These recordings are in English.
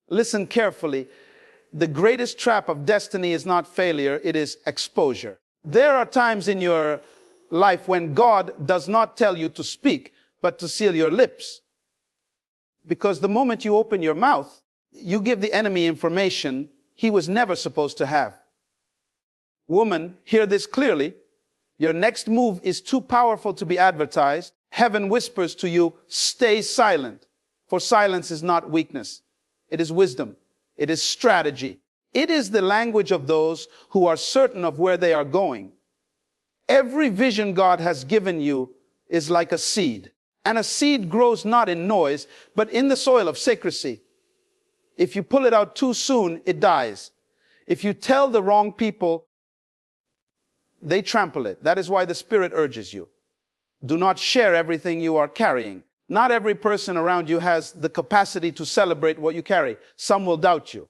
Listen carefully. The greatest trap of destiny is not failure, it is exposure. There are times in your life when God does not tell you to speak, but to seal your lips. Because the moment you open your mouth, you give the enemy information he was never supposed to have. Woman, hear this clearly. Your next move is too powerful to be advertised. Heaven whispers to you, stay silent. For silence is not weakness. It is wisdom. It is strategy. It is the language of those who are certain of where they are going. Every vision God has given you is like a seed. And a seed grows not in noise, but in the soil of secrecy. If you pull it out too soon, it dies. If you tell the wrong people, they trample it. That is why the Spirit urges you. Do not share everything you are carrying. Not every person around you has the capacity to celebrate what you carry. Some will doubt you.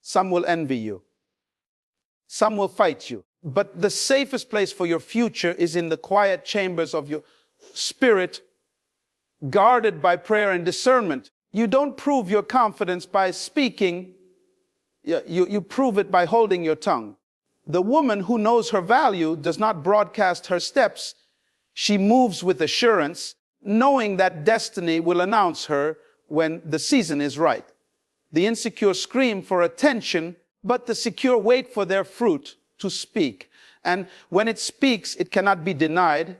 Some will envy you. Some will fight you. But the safest place for your future is in the quiet chambers of your spirit, guarded by prayer and discernment. You don't prove your confidence by speaking. You prove it by holding your tongue. The woman who knows her value does not broadcast her steps. She moves with assurance, knowing that destiny will announce her when the season is right. The insecure scream for attention, but the secure wait for their fruit to speak. And when it speaks, it cannot be denied.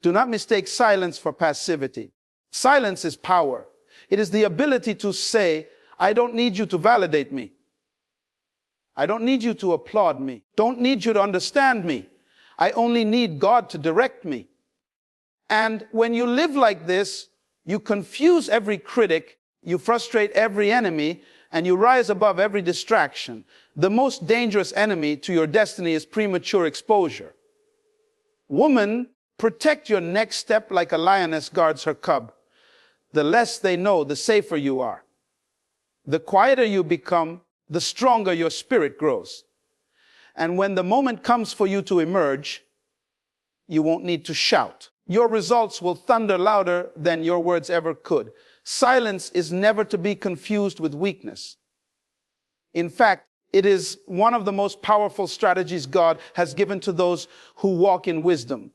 Do not mistake silence for passivity. Silence is power. It is the ability to say, I don't need you to validate me. I don't need you to applaud me. Don't need you to understand me. I only need God to direct me. And when you live like this, you confuse every critic, you frustrate every enemy, and you rise above every distraction. The most dangerous enemy to your destiny is premature exposure. Woman, protect your next step like a lioness guards her cub. The less they know, the safer you are. The quieter you become, the stronger your spirit grows. And when the moment comes for you to emerge, you won't need to shout. Your results will thunder louder than your words ever could. Silence is never to be confused with weakness. In fact, it is one of the most powerful strategies God has given to those who walk in wisdom.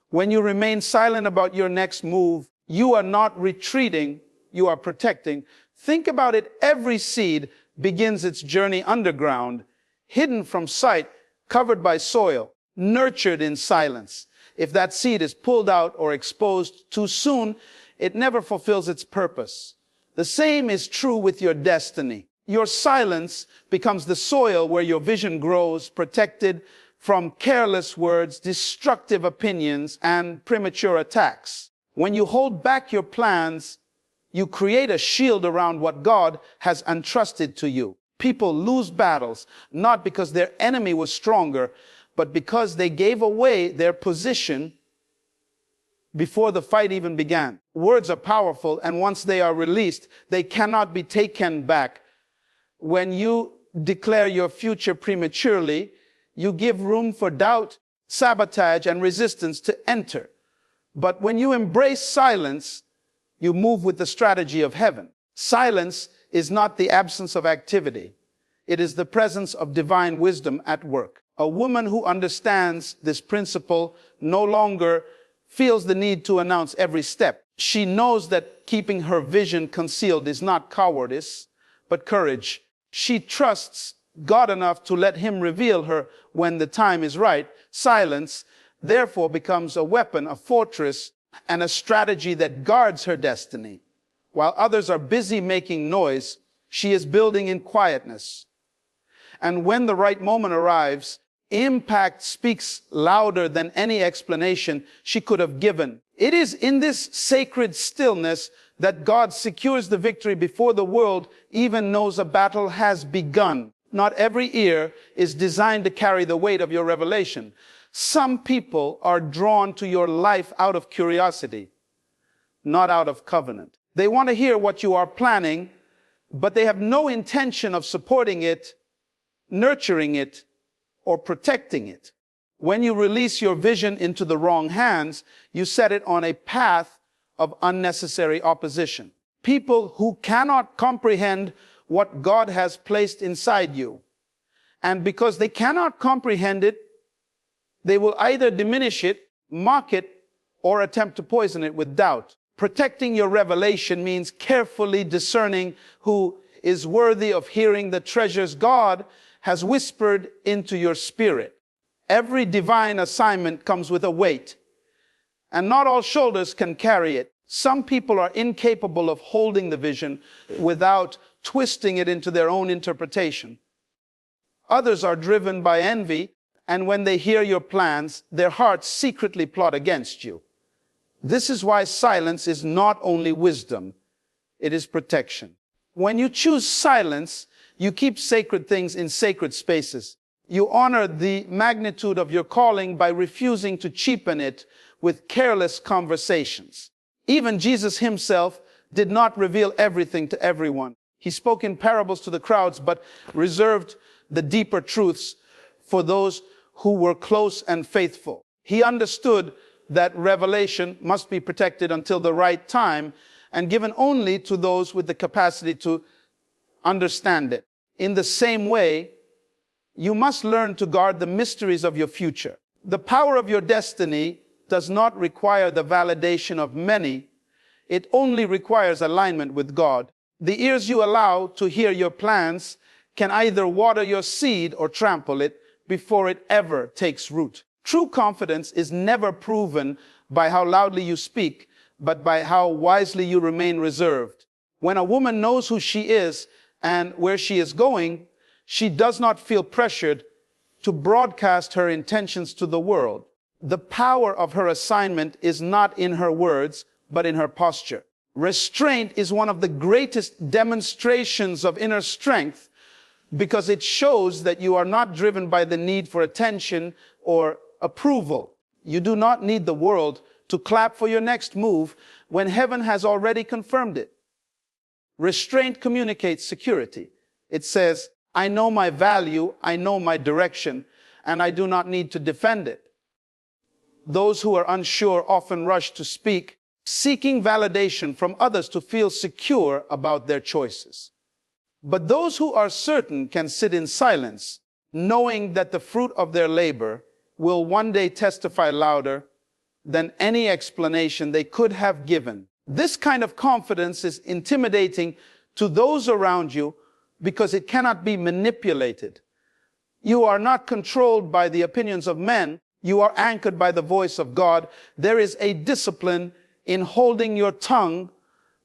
When you remain silent about your next move, you are not retreating, you are protecting. Think about it, every seed begins its journey underground, hidden from sight, covered by soil, nurtured in silence. If that seed is pulled out or exposed too soon, it never fulfills its purpose. The same is true with your destiny. Your silence becomes the soil where your vision grows, protected from careless words, destructive opinions, and premature attacks. When you hold back your plans, you create a shield around what God has entrusted to you. People lose battles, not because their enemy was stronger, but because they gave away their position before the fight even began. Words are powerful, and once they are released, they cannot be taken back. When you declare your future prematurely, you give room for doubt, sabotage, and resistance to enter. But when you embrace silence, you move with the strategy of heaven. Silence is not the absence of activity. It is the presence of divine wisdom at work. A woman who understands this principle no longer feels the need to announce every step. She knows that keeping her vision concealed is not cowardice, but courage. She trusts God enough to let Him reveal her when the time is right. Silence, therefore, becomes a weapon, a fortress, and a strategy that guards her destiny. While others are busy making noise, she is building in quietness. And when the right moment arrives, impact speaks louder than any explanation she could have given. It is in this sacred stillness that God secures the victory before the world even knows a battle has begun. Not every ear is designed to carry the weight of your revelation. Some people are drawn to your life out of curiosity, not out of covenant. They want to hear what you are planning, but they have no intention of supporting it, nurturing it, or protecting it. When you release your vision into the wrong hands, you set it on a path of unnecessary opposition. People who cannot comprehend what God has placed inside you. And because they cannot comprehend it, they will either diminish it, mock it, or attempt to poison it with doubt. Protecting your revelation means carefully discerning who is worthy of hearing the treasures God has whispered into your spirit. Every divine assignment comes with a weight, and not all shoulders can carry it. Some people are incapable of holding the vision without twisting it into their own interpretation. Others are driven by envy, and when they hear your plans, their hearts secretly plot against you. This is why silence is not only wisdom, it is protection. When you choose silence, you keep sacred things in sacred spaces. You honor the magnitude of your calling by refusing to cheapen it with careless conversations. Even Jesus himself did not reveal everything to everyone. He spoke in parables to the crowds, but reserved the deeper truths for those who were close and faithful. He understood that revelation must be protected until the right time and given only to those with the capacity to understand it. In the same way, you must learn to guard the mysteries of your future. The power of your destiny does not require the validation of many. It only requires alignment with God. The ears you allow to hear your plans can either water your seed or trample it before it ever takes root. True confidence is never proven by how loudly you speak, but by how wisely you remain reserved. When a woman knows who she is and where she is going, she does not feel pressured to broadcast her intentions to the world. The power of her assignment is not in her words, but in her posture. Restraint is one of the greatest demonstrations of inner strength because it shows that you are not driven by the need for attention or approval. You do not need the world to clap for your next move when heaven has already confirmed it. Restraint communicates security. It says, I know my value, I know my direction, and I do not need to defend it. Those who are unsure often rush to speak, seeking validation from others to feel secure about their choices. But those who are certain can sit in silence, knowing that the fruit of their labor will one day testify louder than any explanation they could have given. This kind of confidence is intimidating to those around you because it cannot be manipulated. You are not controlled by the opinions of men. You are anchored by the voice of God. There is a discipline in holding your tongue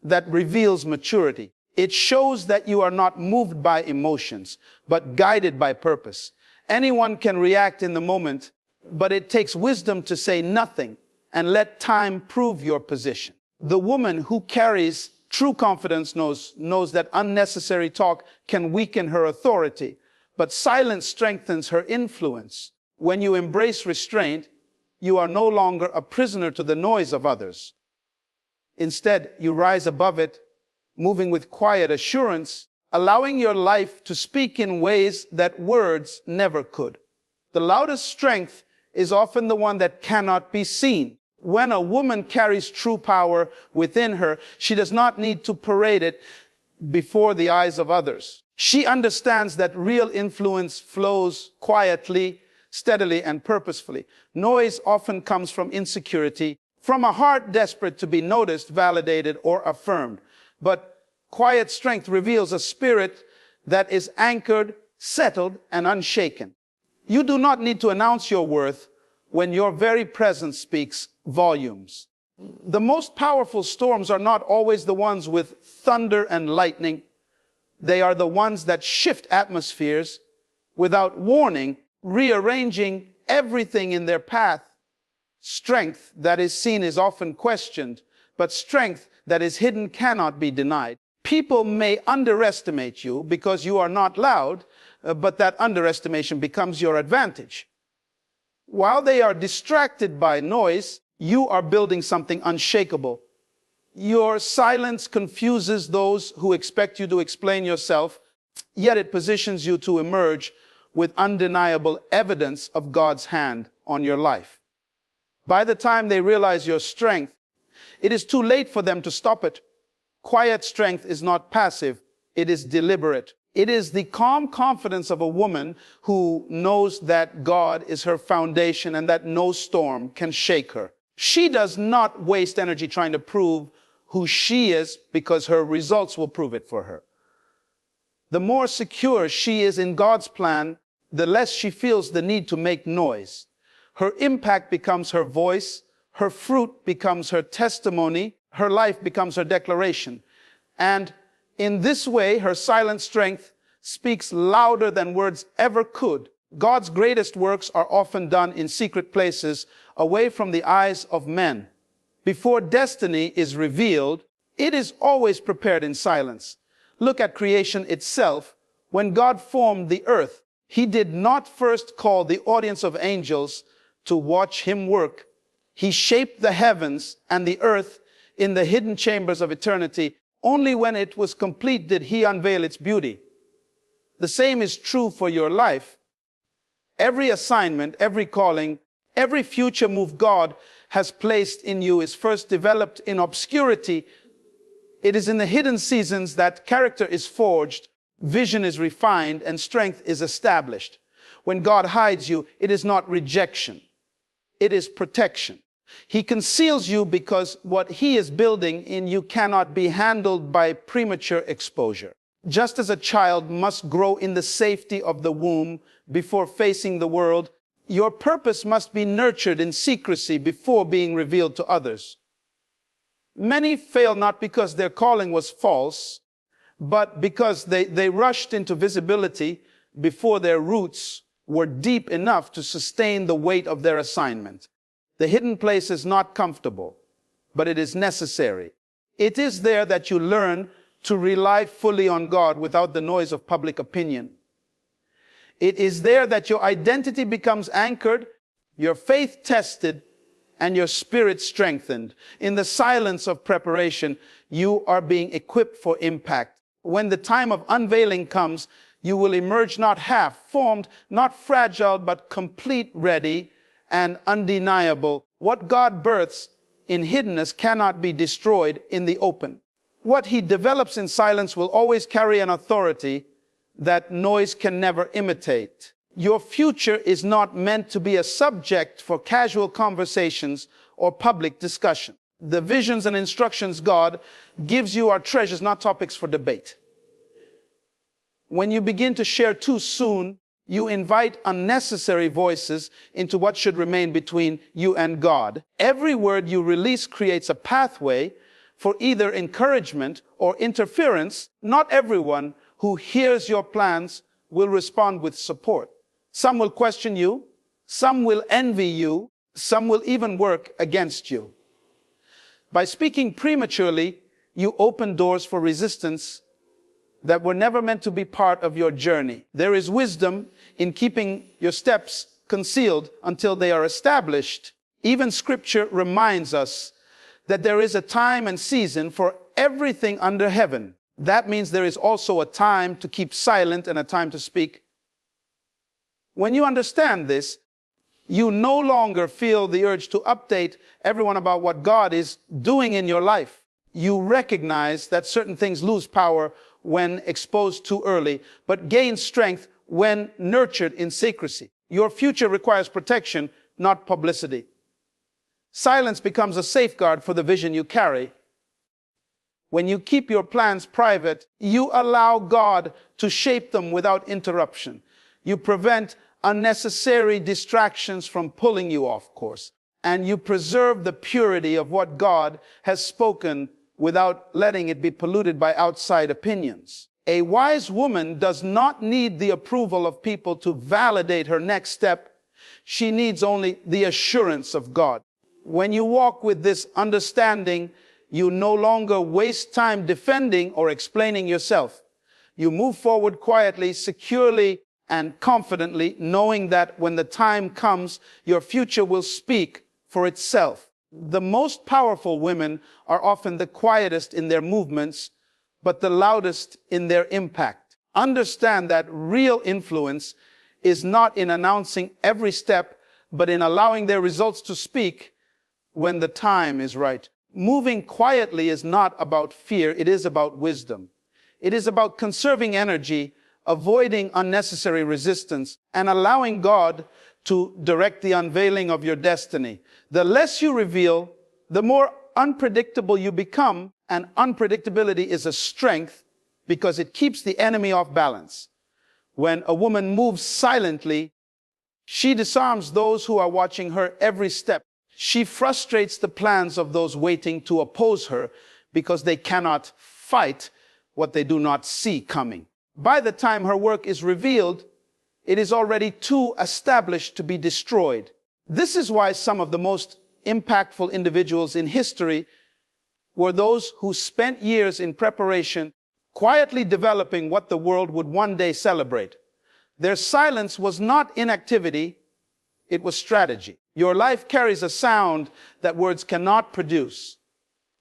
that reveals maturity. It shows that you are not moved by emotions, but guided by purpose. Anyone can react in the moment, but it takes wisdom to say nothing and let time prove your position. The woman who carries true confidence knows that unnecessary talk can weaken her authority, but silence strengthens her influence. When you embrace restraint, you are no longer a prisoner to the noise of others. Instead, you rise above it, moving with quiet assurance, allowing your life to speak in ways that words never could. The loudest strength is often the one that cannot be seen. When a woman carries true power within her, she does not need to parade it before the eyes of others. She understands that real influence flows quietly, steadily, and purposefully. Noise often comes from insecurity, from a heart desperate to be noticed, validated, or affirmed. But quiet strength reveals a spirit that is anchored, settled, and unshaken. You do not need to announce your worth when your very presence speaks volumes. The most powerful storms are not always the ones with thunder and lightning. They are the ones that shift atmospheres without warning, rearranging everything in their path. Strength that is seen is often questioned, but strength that is hidden cannot be denied. People may underestimate you because you are not loud, but that underestimation becomes your advantage. While they are distracted by noise, you are building something unshakable. Your silence confuses those who expect you to explain yourself, yet it positions you to emerge with undeniable evidence of God's hand on your life. By the time they realize your strength, it is too late for them to stop it. Quiet strength is not passive, it is deliberate. It is the calm confidence of a woman who knows that God is her foundation and that no storm can shake her. She does not waste energy trying to prove who she is, because her results will prove it for her. The more secure she is in God's plan, the less she feels the need to make noise. Her impact becomes her voice, her fruit becomes her testimony, her life becomes her declaration. And in this way, her silent strength speaks louder than words ever could. God's greatest works are often done in secret places, away from the eyes of men. Before destiny is revealed, it is always prepared in silence. Look at creation itself. When God formed the earth, He did not first call the audience of angels to watch Him work. He shaped the heavens and the earth in the hidden chambers of eternity. Only when it was complete did He unveil its beauty. The same is true for your life. Every assignment, every calling, every future move God has placed in you is first developed in obscurity. It is in the hidden seasons that character is forged, vision is refined, and strength is established. When God hides you, it is not rejection. It is protection. He conceals you because what He is building in you cannot be handled by premature exposure. Just as a child must grow in the safety of the womb before facing the world, your purpose must be nurtured in secrecy before being revealed to others. Many fail not because their calling was false, but because they rushed into visibility before their roots were deep enough to sustain the weight of their assignment. The hidden place is not comfortable, but it is necessary. It is there that you learn to rely fully on God without the noise of public opinion. It is there that your identity becomes anchored, your faith tested, and your spirit strengthened. In the silence of preparation, you are being equipped for impact. When the time of unveiling comes, you will emerge not half-formed, not fragile, but complete, ready, and undeniable. What God births in hiddenness cannot be destroyed in the open. What He develops in silence will always carry an authority that noise can never imitate. Your future is not meant to be a subject for casual conversations or public discussion. The visions and instructions God gives you are treasures, not topics for debate. When you begin to share too soon, you invite unnecessary voices into what should remain between you and God. Every word you release creates a pathway for either encouragement or interference. Not everyone who hears your plans will respond with support. Some will question you, some will envy you, some will even work against you. By speaking prematurely, you open doors for resistance that were never meant to be part of your journey. There is wisdom in keeping your steps concealed until they are established. Even Scripture reminds us that there is a time and season for everything under heaven. That means there is also a time to keep silent and a time to speak. When you understand this, you no longer feel the urge to update everyone about what God is doing in your life. You recognize that certain things lose power when exposed too early, but gain strength when nurtured in secrecy. Your future requires protection, not publicity. Silence becomes a safeguard for the vision you carry. When you keep your plans private, you allow God to shape them without interruption. You prevent unnecessary distractions from pulling you off course. And you preserve the purity of what God has spoken without letting it be polluted by outside opinions. A wise woman does not need the approval of people to validate her next step. She needs only the assurance of God. When you walk with this understanding, you no longer waste time defending or explaining yourself. You move forward quietly, securely, and confidently, knowing that when the time comes, your future will speak for itself. The most powerful women are often the quietest in their movements, but the loudest in their impact. Understand that real influence is not in announcing every step, but in allowing their results to speak when the time is right. Moving quietly is not about fear, it is about wisdom. It is about conserving energy, avoiding unnecessary resistance, and allowing God to direct the unveiling of your destiny. The less you reveal, the more unpredictable you become, and unpredictability is a strength because it keeps the enemy off balance. When a woman moves silently, she disarms those who are watching her every step. She frustrates the plans of those waiting to oppose her because they cannot fight what they do not see coming. By the time her work is revealed, it is already too established to be destroyed. This is why some of the most impactful individuals in history were those who spent years in preparation, quietly developing what the world would one day celebrate. Their silence was not inactivity, it was strategy. Your life carries a sound that words cannot produce.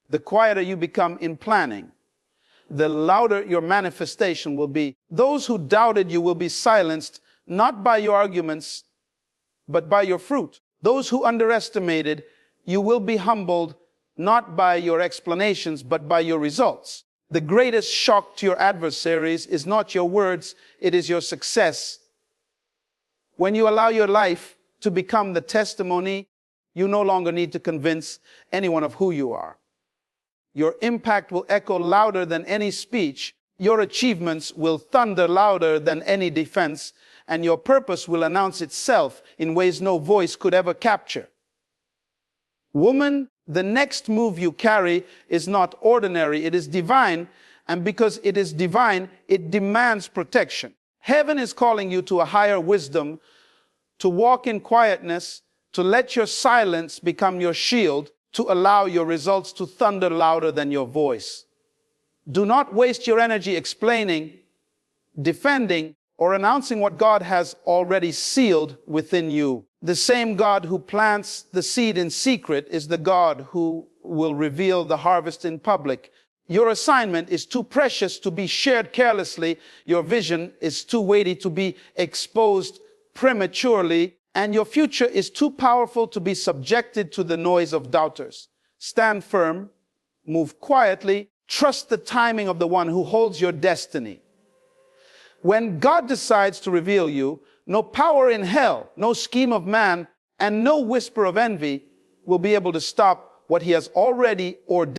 The quieter you become in planning, the louder your manifestation will be. Those who doubted you will be silenced, not by your arguments, but by your fruit. Those who underestimated you will be humbled, not by your explanations, but by your results. The greatest shock to your adversaries is not your words, it is your success. When you allow your life to become the testimony, you no longer need to convince anyone of who you are. Your impact will echo louder than any speech. Your achievements will thunder louder than any defense, and your purpose will announce itself in ways no voice could ever capture. Woman, the next move you carry is not ordinary, it is divine, and because it is divine, it demands protection. Heaven is calling you to a higher wisdom, to walk in quietness, to let your silence become your shield, to allow your results to thunder louder than your voice. Do not waste your energy explaining, defending, or announcing what God has already sealed within you. The same God who plants the seed in secret is the God who will reveal the harvest in public. Your assignment is too precious to be shared carelessly. Your vision is too weighty to be exposed prematurely. And your future is too powerful to be subjected to the noise of doubters. Stand firm, move quietly, trust the timing of the one who holds your destiny. When God decides to reveal you, no power in hell, no scheme of man, and no whisper of envy will be able to stop what he has already ordained.